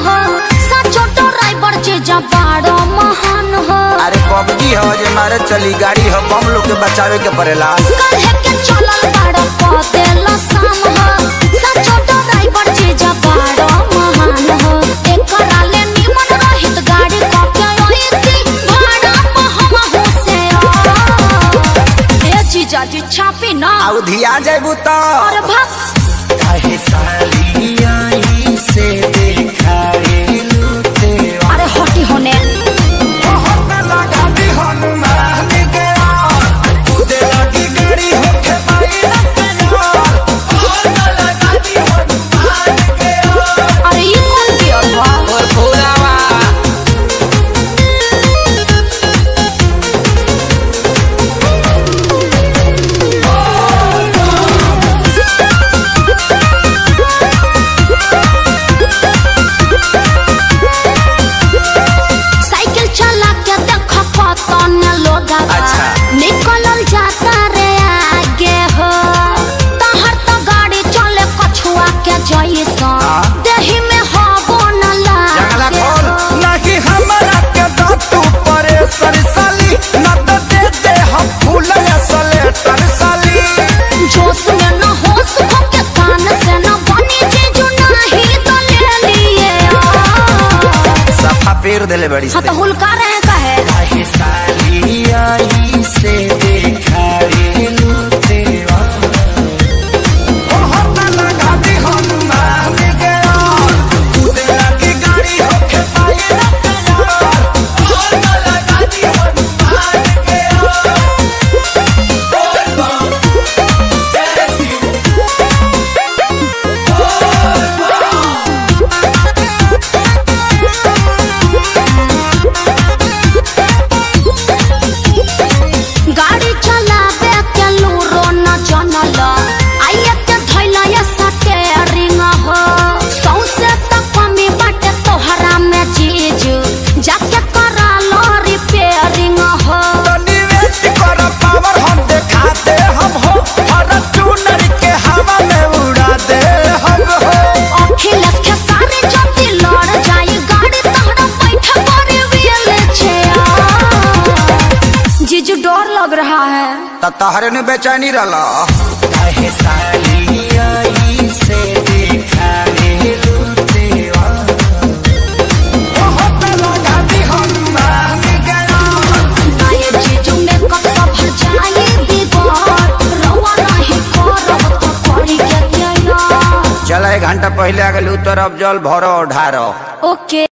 हो, सचो ड्राइवर जीजा बड़ा महान हो। अरे पबजी हो जे मारे चली गाड़ी हो, बम लोग के बचावे के पड़ेला। काहे के चलल बड़ा पदेला शाम हो, सचो ड्राइवर जीजा बड़ा महान हो। एकरा ले निमन रहित गाड़ी कके ओइती भाड़ा महंगा हो से ए जीजा जी छापी ना आउ धिया जाइबू त और भक्स काहे साली आई से देखा रे लूटे। अरे हटी होने निकलल जाता रे आगे हो, तहर तो गाड़ी चले कछुआ के जैसा देही में हवा न लागे हो। नहीं हमरा के दातू परे सरसाली न तो दे दे हम फूल असले तरसाली। जोश में न होश खो के कान से न बनी जीजू नहीं तो ले लिए सफा पेर देले बड़ी हाँ तो हुलका रहे कहे काहे साली आई से देखा रे लूटे। बहुत लगा दी हनुमान गया तेरा की गाड़ी होके पाए ना प्यार। बहुत लगा दी हनुमान गया गाड़ी चलावे के लूरो न जानल आइए के धैला या स्टीयरिंग हो, सौसे त कमी बाटे तोहरा में जीजू जाके करा लो रिपेयरिंग हो। तनी वेट कर पावर हम देखा दे हम हो, हर चूनर के हवा में उड़ा दे हम हो। अखिलेश के सारे जल्दी लड़ जाई गाड़ी तहरा बैठा करे व्हील चेयर। जीजू डर लग रहा है त तहरे ने बेचैनी रहला। काहे साली आई से देखा रे लूटे। बहुत लगा दी हनुमान गया आए जीजू में कब भर जाए दीवार, रवा नहीं करब तो करी के तैयार। चल 1 घंटा पहले आ गलू, तो अब जल भरो ढारो। ओके।